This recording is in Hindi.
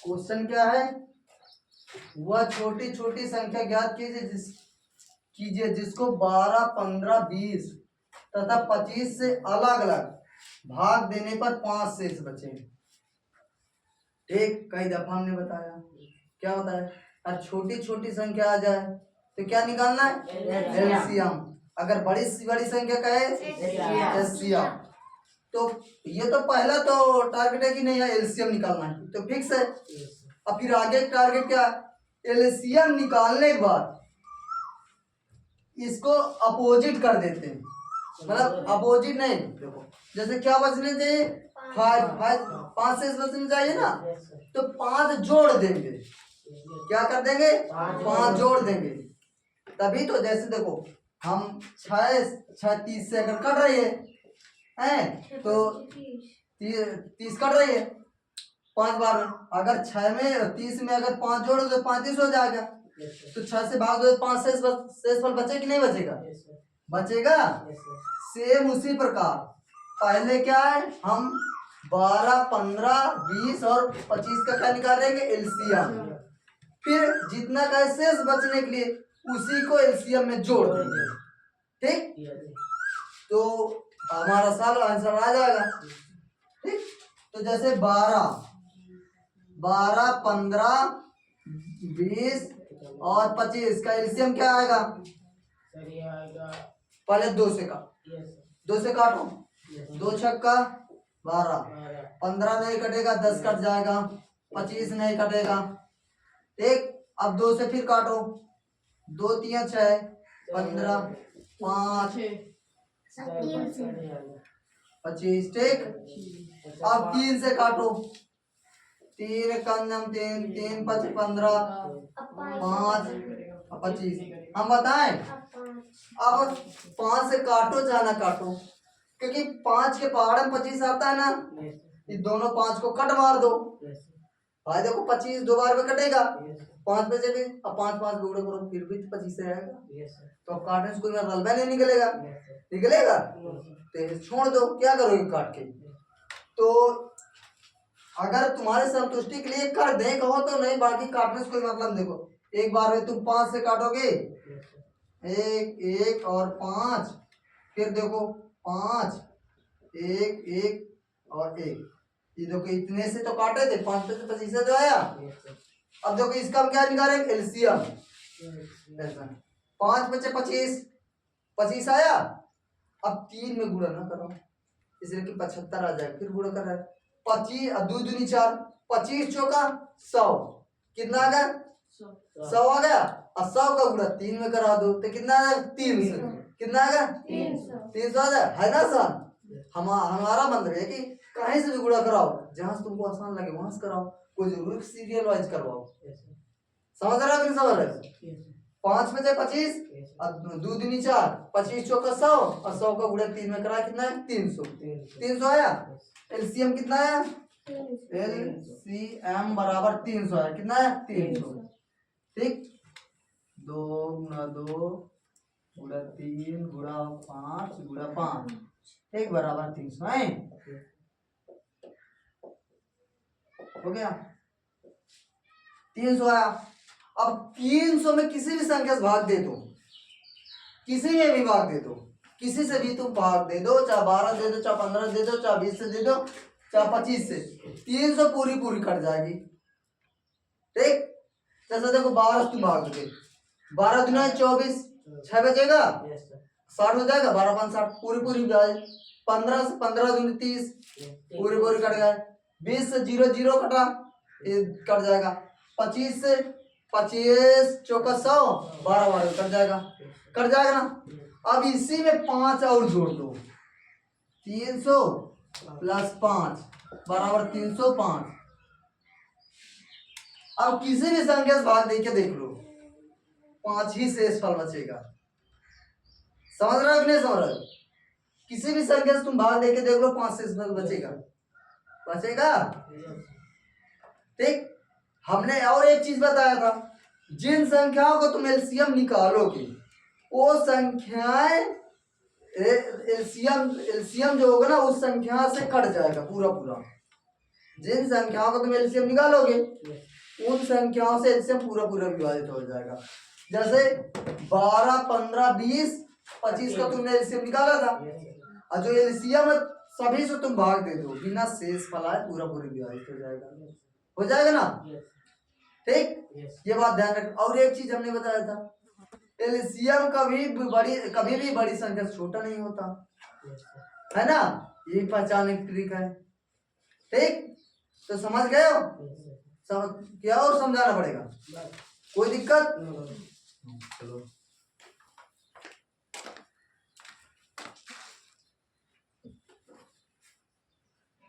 क्वेश्चन क्या है, वह छोटी छोटी संख्या ज्ञात कीजिए जिसको 12, 15, 20 तथा 25 से अलग अलग भाग देने पर 5 शेष बचे। ठीक, कई दफा हमने बताया क्या होता है, और छोटी छोटी संख्या आ जाए तो क्या निकालना है, एलसीएम। अगर बड़ी से बड़ी संख्या का है एलसीएम। तो ये तो पहला तो टारगेट है कि नहीं है एलसीएम निकालना है, तो फिक्स है। अब फिर आगे टारगेट क्या, एलसीएम निकालने के बाद इसको अपोजिट कर देते हैं, मतलब अपोजिट नहीं, देखो जैसे क्या बचने चाहिए, 5 से बचने चाहिए ना, तो 5 जोड़ देंगे। क्या कर देंगे, 5 जोड़ देंगे, तभी तो। जैसे देखो हम 6 30 से अगर कट रही है तो 30 कट रही है 5 बार में। अगर 6 में 30 में अगर 5 जोड़ो तो 35 हो जाएगा। तो 6 से भाग दो 5 शेषफल बचे कि नहीं बचेगा, बचेगा। सेम उसी प्रकार पहले क्या है, हम 12, 15, 20 और 25 का क्या निकालेंगे, एलसीएम। फिर जितना का शेष बचने के लिए उसी को एलसीएम में जोड़ देंगे। ठीक, तो हमारा साल आंसर आ जाएगा। ठीक, तो जैसे 12, 15, 20 और 25 का एलसीएम क्या आएगा, पहले 2 से काटो, 2 छक्का 12, 15 नहीं कटेगा, 10 कट जाएगा, 25 नहीं कटेगा। ठीक, अब 2 से फिर काटो, 2 3 6 15 5 25। ठीक, अब 3 से काटो, 3 कन्नम 3 3 5 15 5 25। हम बताएं, अब 5 से काटो चाहे ना काटो, क्योंकि 5 के पहाड़ में 25 आता है ना, ये दोनों 5 को कट मार दो। भाई देखो 25 दो बार में कटेगा, 5 में से भी अब 5 5 गुणा करो फिर भी 25 से आएगा। तो अब काटने से कोई रलबा नहीं निकलेगा, निकलेगा तो छोड़ दो, क्या करोगे काट के। तो अगर तुम्हारे संतुष्टि के लिए कर दे कहो तो नहीं, बाकी काटने से कोई मतलब। देखो एक बार में तुम 5 से काटोगे, 1 1 और 5, फिर देखो 5 1 1 और 1, ये देखो इतने से तो काटे थे, 5 पे से 25 से तो आया। अब देखो इसका हम क्या निकालेंगे, एलसीएम। 5 बचे 25, 25 आया। अब 3 में गुणा ना करो, इसलिए कि 75 आ जाएगा, फिर गुणा कर रहा है 25 और 2 दूनी 4, 25 चौका 100, कितना आ गया 100 आ गया। और 100 का गुणा 3 में करा दो तो कितना आ जाएगा 300, कितना आ गया 300 आ जाए, है ना आसान। हमारा मंत्र है कि कहीं से भी गुणा कराओ, जहां से तुमको आसान लगे वहां से कराओ, कोई जरूरी सीरियल वाइज करवाओ। समझ रहा है, समझ रहे। 5 में से 25 और 2 दूनी 4, 25 चौका 100 और 100 का गुणा 3 में करा, कितना है 300। 300 आया। एलसीएम कितना है, एलसीएम बराबर 300 है, कितना है 300। ठीक, 2 गुणा 2 गुणा 3 गुणा 5 गुणा 5 एक बराबर 300 है, हो गया 300 आया। अब 300 में किसी भी संख्या से भाग दे दो, किसी में भी भाग दे दो, किसी से भी तुम भाग दे दो, चाहे 12 दे दो, चाहे 15 दे दो, चाहे 20 से दे दो, चाहे 25 से, 300 पूरी पूरी कट जाएगी। ठीक, जैसे देखो 12 तुम भाग दोगे, 12 दुना 24, 6 बचेगा 60 हो जाएगा, 12 5 60 पूरी पूरी जाए। 15 से 15 दूनी 30 पूरी पूरी कट गए। 20 से 0 0 कटा, ये कट जाएगा। 25 से 25 चौका 100, 12 12 कट जाएगा, कट जाएगा ना। अब इसी में 5 और जोड़ दो, 300 प्लस 5 बराबर 305। अब किसी भी संख्या से भाग देके देख लो, 5 ही शेषफल बचेगा। समझ रहे हो कि नहीं समझ रहे हो, किसी भी संख्या से तुम भाग देके देख लो, 5 शेषफल बचेगा, बचेगा। ठीक, हमने और एक चीज बताया था, जिन संख्याओं को तुम एलसीएम निकालोगे वो संख्याएं एलसीएम जो होगा ना उस संख्या से कट जाएगा पूरा पूरा। जिन संख्याओं का तुम एलसीएम निकालोगे उन संख्याओं से एलसीएम पूरा पूरा विभाजित हो जाएगा। जैसे 12, 15, 20, 25 का तुमने एलसीएम निकाला था और जो एलसीएम सभी से तुम भाग दे दो, बिना शेष फलाए पूरा पूरा विभाजित हो जाएगा ना। ठीक, ये बात ध्यान रख। और एक चीज हमने बताया था, एलसीएम कभी भी बड़ी संख्या से छोटा नहीं होता है ना, ये पहचानने की ट्रिक है। ठीक, तो समझ गए हो? क्या और समझाना पड़ेगा? कोई दिक्कत? चलो।